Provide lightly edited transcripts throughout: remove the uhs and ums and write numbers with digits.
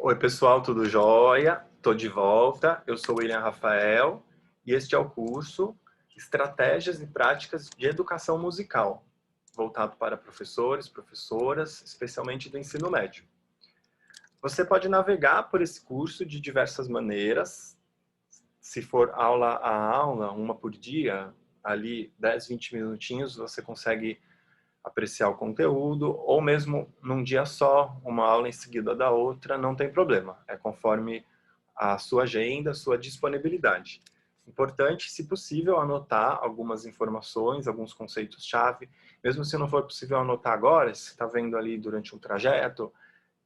Oi, pessoal, tudo jóia? Estou de volta. Eu sou o William Rafael e este é o curso Estratégias e Práticas de Educação Musical, voltado para professores, professoras, especialmente do ensino médio. Você pode navegar por esse curso de diversas maneiras. Se for aula a aula, uma por dia, ali 10, 20 minutinhos, você consegue apreciar o conteúdo, ou mesmo num dia só, uma aula em seguida da outra, não tem problema. É conforme a sua agenda, a sua disponibilidade. Importante, se possível, anotar algumas informações, alguns conceitos-chave. Mesmo se não for possível anotar agora, se está vendo ali durante um trajeto,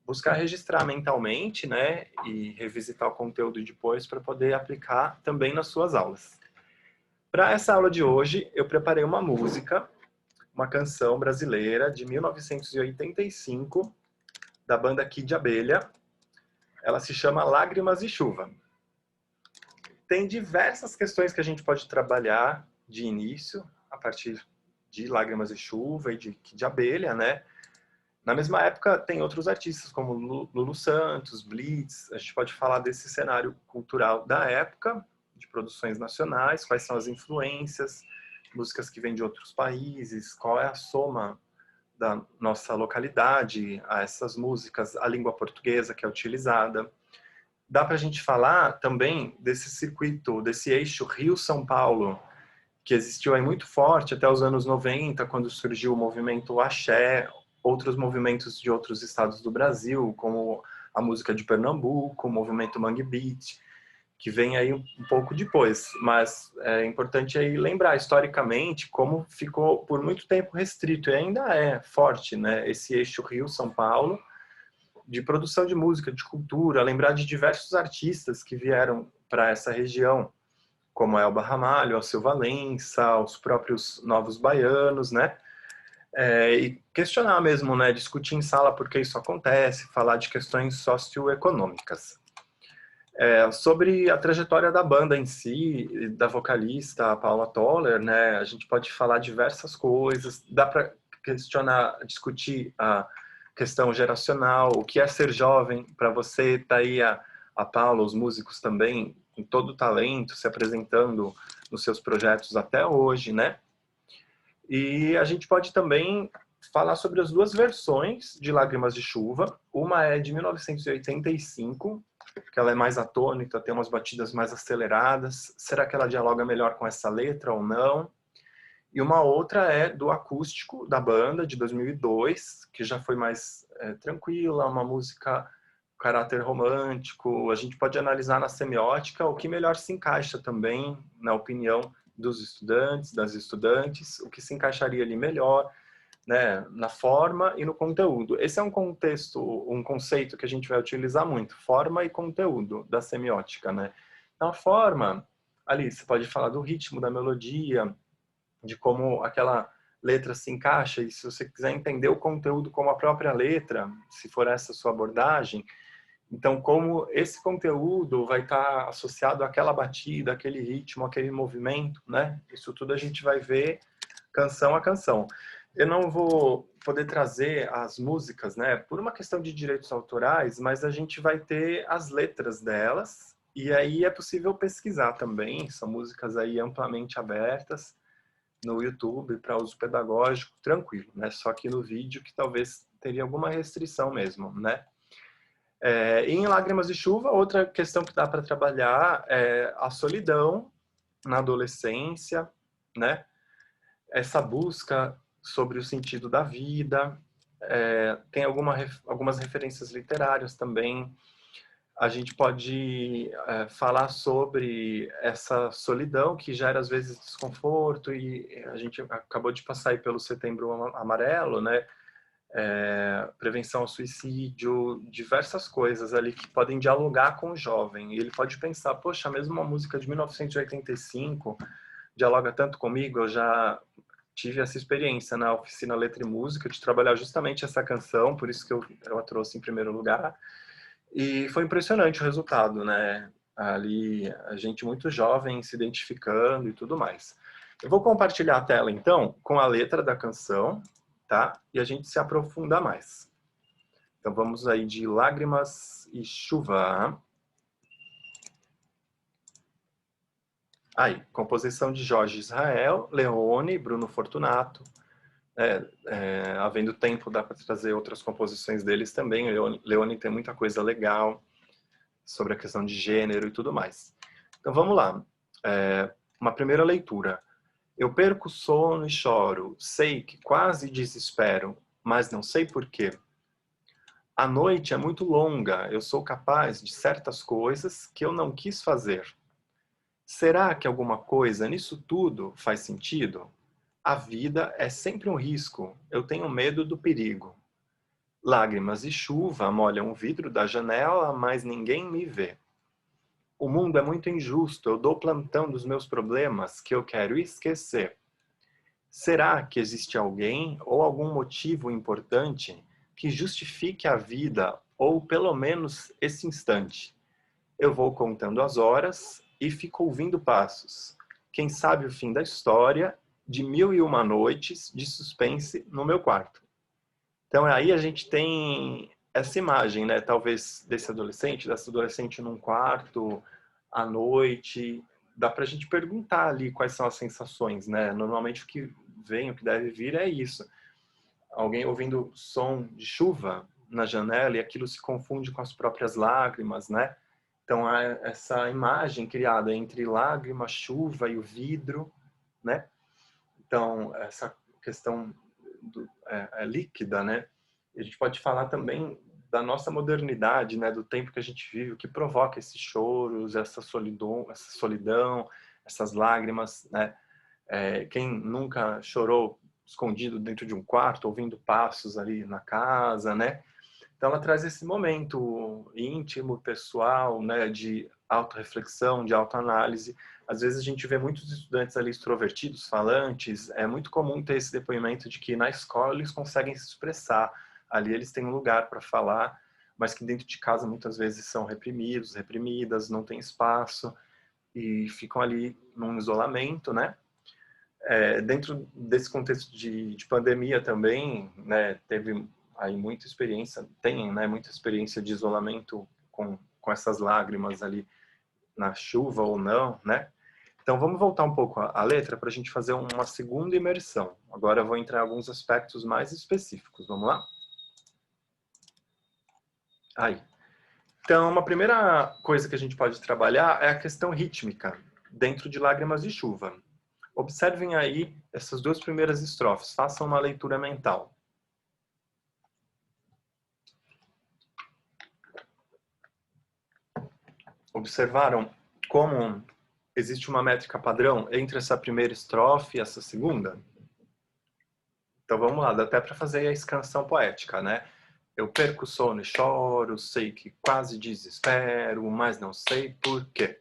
buscar registrar mentalmente, né, e revisitar o conteúdo depois para poder aplicar também nas suas aulas. Para essa aula de hoje, eu preparei uma canção brasileira de 1985, da banda Kid Abelha. Ela se chama Lágrimas e Chuva. Tem diversas questões que a gente pode trabalhar de início, a partir de Lágrimas e Chuva e de Kid Abelha, né? Na mesma época, tem outros artistas, como Lulu Santos, Blitz. A gente pode falar desse cenário cultural da época, de produções nacionais, quais são as influências, músicas que vêm de outros países, qual é a soma da nossa localidade a essas músicas, a língua portuguesa que é utilizada. Dá para a gente falar também desse circuito, desse eixo Rio-São Paulo, que existiu aí muito forte até os anos 90, quando surgiu o movimento Axé, outros movimentos de outros estados do Brasil, como a música de Pernambuco, o movimento Mangue Beat, que vem aí um pouco depois. Mas é importante aí lembrar, historicamente, como ficou por muito tempo restrito, e ainda é forte, né? Esse eixo Rio-São Paulo, de produção de música, de cultura, lembrar de diversos artistas que vieram para essa região, como Elba Ramalho, Alceu Valença, os próprios Novos Baianos, né? E questionar mesmo, né? Discutir em sala por que isso acontece, falar de questões socioeconômicas. Sobre a trajetória da banda em si, da vocalista a Paula Toller, né? A gente pode falar diversas coisas, dá para questionar, discutir a questão geracional, o que é ser jovem, para você tá aí a Paula, os músicos também, com todo o talento, se apresentando nos seus projetos até hoje, né? E a gente pode também falar sobre as duas versões de Lágrimas de Chuva. Uma é de 1985, que ela é mais atônita, tem umas batidas mais aceleradas. Será que ela dialoga melhor com essa letra ou não? E uma outra é do acústico da banda, de 2002, que já foi mais tranquila, uma música caráter romântico. A gente pode analisar na semiótica o que melhor se encaixa também, na opinião dos estudantes, das estudantes, o que se encaixaria ali melhor, né, na forma e no conteúdo. Esse é um conceito que a gente vai utilizar muito, forma e conteúdo da semiótica, né? Na forma, ali você pode falar do ritmo, da melodia, de como aquela letra se encaixa, e se você quiser entender o conteúdo como a própria letra, se for essa a sua abordagem, então como esse conteúdo vai estar associado àquela batida, aquele ritmo, aquele movimento, né? Isso tudo a gente vai ver canção a canção. Eu não vou poder trazer as músicas, né, por uma questão de direitos autorais, mas a gente vai ter as letras delas, e aí é possível pesquisar também, são músicas aí amplamente abertas no YouTube para uso pedagógico, tranquilo, né? Só que no vídeo que talvez teria alguma restrição mesmo, né? Em Lágrimas de Chuva, outra questão que dá para trabalhar é a solidão na adolescência, né? Essa busca sobre o sentido da vida, tem algumas referências literárias também. A gente pode falar sobre essa solidão que gera às vezes desconforto, e a gente acabou de passar aí pelo Setembro Amarelo, né? Prevenção ao suicídio, diversas coisas ali que podem dialogar com o jovem. E ele pode pensar, poxa, mesmo uma música de 1985 dialoga tanto comigo, eu já tive essa experiência na oficina Letra e Música, de trabalhar justamente essa canção, por isso que eu a trouxe em primeiro lugar. E foi impressionante o resultado, né? Ali, a gente muito jovem se identificando e tudo mais. Eu vou compartilhar a tela, então, com a letra da canção, tá? E a gente se aprofunda mais. Então vamos aí de Lágrimas e Chuva. Aí, composição de Jorge Israel, Leone, Bruno Fortunato. Havendo tempo, dá para trazer outras composições deles também. Leone tem muita coisa legal sobre a questão de gênero e tudo mais. Então vamos lá. Uma primeira leitura. Eu perco o sono e choro, sei que quase desespero, mas não sei por quê. A noite é muito longa, eu sou capaz de certas coisas que eu não quis fazer. Será que alguma coisa nisso tudo faz sentido? A vida é sempre um risco, eu tenho medo do perigo. Lágrimas e chuva molham o vidro da janela, mas ninguém me vê. O mundo é muito injusto, eu dou plantão dos meus problemas que eu quero esquecer. Será que existe alguém ou algum motivo importante que justifique a vida ou pelo menos esse instante? Eu vou contando as horas e fico ouvindo passos. Quem sabe o fim da história de 1001 noites de suspense no meu quarto. Então aí a gente tem essa imagem, né? Talvez dessa adolescente num quarto à noite. Dá pra gente perguntar ali quais são as sensações, né? Normalmente o que vem, o que deve vir é isso. Alguém ouvindo som de chuva na janela e aquilo se confunde com as próprias lágrimas, né? Então há essa imagem criada entre lágrima, chuva e o vidro, né? Então essa questão líquida, né? E a gente pode falar também da nossa modernidade, né? Do tempo que a gente vive, o que provoca esses choros, essa solidão, essas lágrimas, né? Quem nunca chorou escondido dentro de um quarto, ouvindo passos ali na casa, né? Então ela traz esse momento íntimo, pessoal, né, de autorreflexão, de autoanálise. Às vezes a gente vê muitos estudantes ali extrovertidos, falantes. É muito comum ter esse depoimento de que na escola eles conseguem se expressar. Ali eles têm um lugar para falar, mas que dentro de casa muitas vezes são reprimidos, reprimidas, não tem espaço e ficam ali num isolamento, né? Dentro desse contexto de pandemia também, né, teve aí muita experiência, tem, né, muita experiência de isolamento com essas lágrimas ali na chuva ou não, né? Então vamos voltar um pouco à letra para a gente fazer uma segunda imersão. Agora eu vou entrar em alguns aspectos mais específicos. Vamos lá? Aí. Então, uma primeira coisa que a gente pode trabalhar é a questão rítmica, dentro de Lágrimas de Chuva. Observem aí essas duas primeiras estrofes, façam uma leitura mental. Observaram como existe uma métrica padrão entre essa primeira estrofe e essa segunda? Então vamos lá, dá até para fazer a escansão poética, né? Eu perco o sono e choro, sei que quase desespero, mas não sei por quê.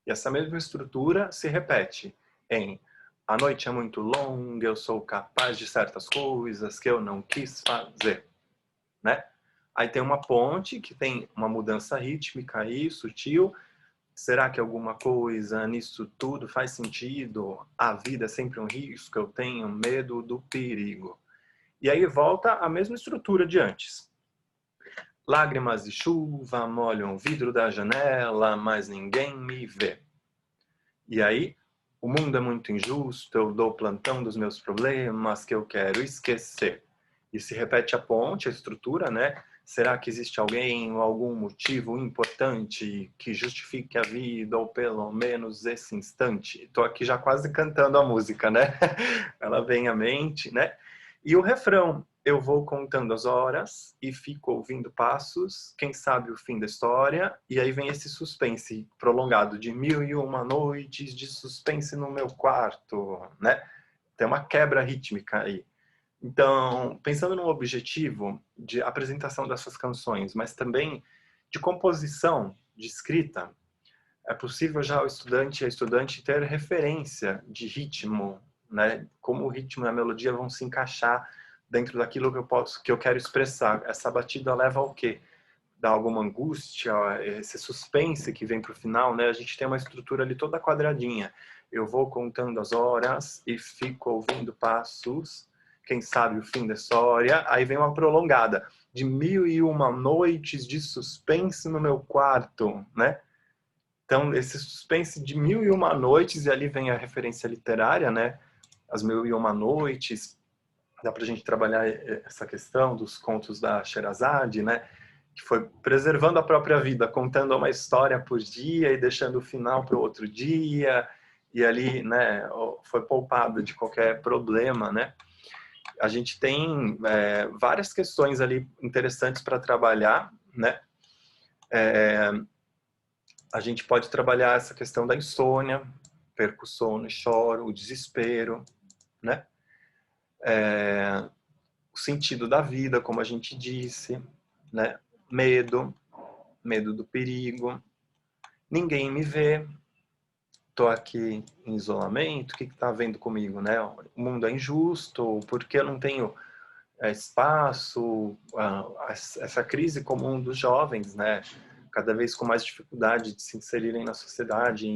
E essa mesma estrutura se repete em a noite é muito longa, eu sou capaz de certas coisas que eu não quis fazer, né? Aí tem uma ponte que tem uma mudança rítmica aí, sutil. Será que alguma coisa nisso tudo faz sentido? A vida é sempre um risco, eu tenho medo do perigo. E aí volta a mesma estrutura de antes. Lágrimas de chuva molham o vidro da janela, mas ninguém me vê. E aí, o mundo é muito injusto, eu dou plantão dos meus problemas que eu quero esquecer. E se repete a ponte, a estrutura, né? Será que existe alguém ou algum motivo importante que justifique a vida, ou pelo menos esse instante? Estou aqui já quase cantando a música, né? Ela vem à mente, né? E o refrão, eu vou contando as horas e fico ouvindo passos, quem sabe o fim da história, e aí vem esse suspense prolongado de 1001 noites de suspense no meu quarto, né? Tem uma quebra rítmica aí. Então, pensando no objetivo de apresentação dessas canções, mas também de composição, de escrita, é possível já o estudante e a estudante ter referência de ritmo, né? Como o ritmo e a melodia vão se encaixar dentro daquilo que eu quero expressar. Essa batida leva ao quê? Dá alguma angústia, esse suspense que vem para o final, né? A gente tem uma estrutura ali toda quadradinha. Eu vou contando as horas e fico ouvindo passos. Quem sabe o fim da história? Aí vem uma prolongada. de 1001 noites de suspense no meu quarto, né? Então, esse suspense de 1001 noites, e ali vem a referência literária, né? As 1001 noites, dá para a gente trabalhar essa questão dos contos da Sherazade, né? Que foi preservando a própria vida, contando uma história por dia e deixando o final para o outro dia, e ali, né, foi poupado de qualquer problema, né? A gente tem várias questões ali interessantes para trabalhar, né? A gente pode trabalhar essa questão da insônia, perco o sono e choro, o desespero, né? O sentido da vida, como a gente disse, né? Medo do perigo. Ninguém me vê, tô aqui em isolamento, o que está havendo comigo, né? O mundo é injusto, porque eu não tenho espaço, essa crise comum dos jovens, né? Cada vez com mais dificuldade de se inserirem na sociedade,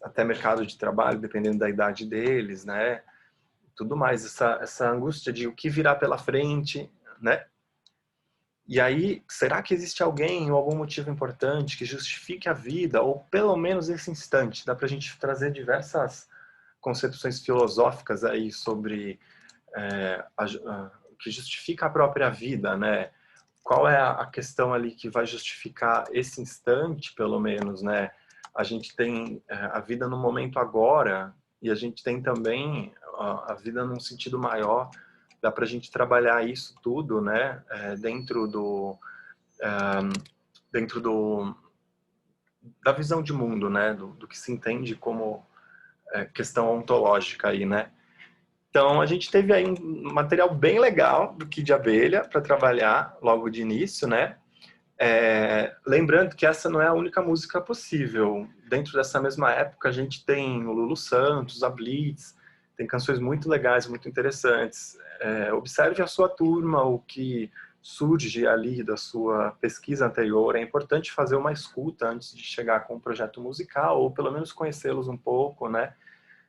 até mercado de trabalho, dependendo da idade deles, né? Tudo mais, essa angústia de o que virá pela frente, né? E aí, será que existe alguém ou algum motivo importante que justifique a vida, ou pelo menos esse instante? Dá para a gente trazer diversas concepções filosóficas aí sobre o que justifica a própria vida, né? Qual é a questão ali que vai justificar esse instante, pelo menos, né? A gente tem a vida no momento agora e a gente tem também a vida num sentido maior. Dá para a gente trabalhar isso tudo, né? Dentro da visão de mundo, né? Do que se entende como questão ontológica aí, né? Então, a gente teve aí um material bem legal do Kid de Abelha para trabalhar logo de início, né? Lembrando que essa não é a única música possível. Dentro dessa mesma época, a gente tem o Lulu Santos, a Blitz, tem canções muito legais, muito interessantes. Observe a sua turma, o que surge ali da sua pesquisa anterior. É importante fazer uma escuta antes de chegar com um projeto musical, ou pelo menos conhecê-los um pouco, né?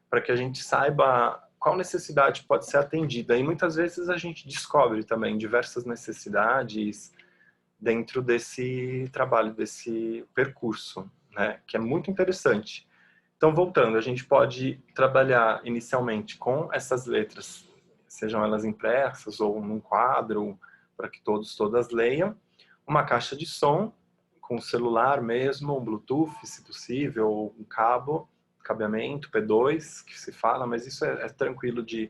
Para que a gente saiba qual necessidade pode ser atendida. E muitas vezes a gente descobre também diversas necessidades dentro desse trabalho, desse percurso, né? Que é muito interessante. Então, voltando, a gente pode trabalhar inicialmente com essas letras, sejam elas impressas ou num quadro, para que todas leiam, uma caixa de som, com celular mesmo, um Bluetooth, se possível, ou um cabo, cabeamento, P2, que se fala, mas isso é tranquilo de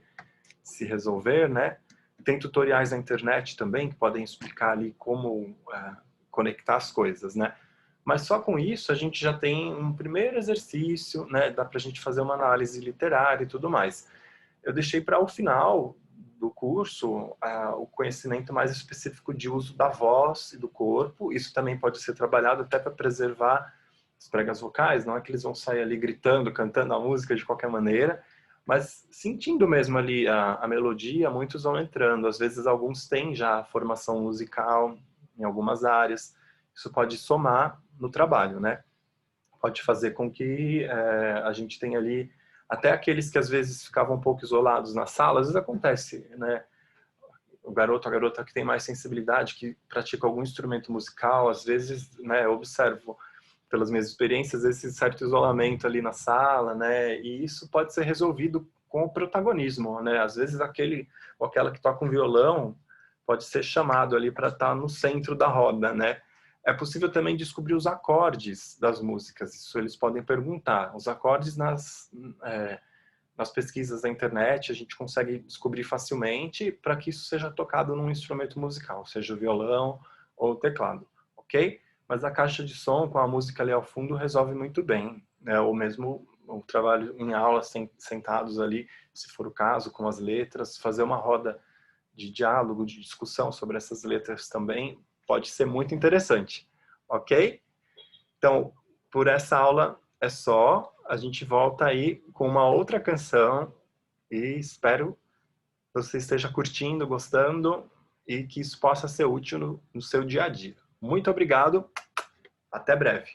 se resolver, né? Tem tutoriais na internet também que podem explicar ali como conectar as coisas, né? Mas só com isso a gente já tem um primeiro exercício, né? Dá para a gente fazer uma análise literária e tudo mais. Eu deixei para o final do curso o conhecimento mais específico de uso da voz e do corpo. Isso também pode ser trabalhado até para preservar as pregas vocais, não é que eles vão sair ali gritando, cantando a música de qualquer maneira, mas sentindo mesmo ali a melodia, muitos vão entrando. Às vezes alguns têm já formação musical em algumas áreas. Isso pode somar no trabalho, né? Pode fazer com que a gente tenha ali até aqueles que às vezes ficavam um pouco isolados na sala. Às vezes acontece, né? O garoto, a garota que tem mais sensibilidade, que pratica algum instrumento musical, às vezes, né, eu observo pelas minhas experiências esse certo isolamento ali na sala, né? E isso pode ser resolvido com o protagonismo, né? Às vezes aquele ou aquela que toca um violão pode ser chamado ali para estar no centro da roda, né? É possível também descobrir os acordes das músicas. Isso eles podem perguntar. Os acordes nas pesquisas da internet a gente consegue descobrir facilmente para que isso seja tocado num instrumento musical, seja o violão ou o teclado, ok? Mas a caixa de som com a música ali ao fundo resolve muito bem, né? Ou mesmo o trabalho em aula sentados ali, se for o caso, com as letras, fazer uma roda de diálogo, de discussão sobre essas letras também pode ser muito interessante, ok? Então, por essa aula é só. A gente volta aí com uma outra canção e espero que você esteja curtindo, gostando e que isso possa ser útil no seu dia a dia. Muito obrigado, até breve.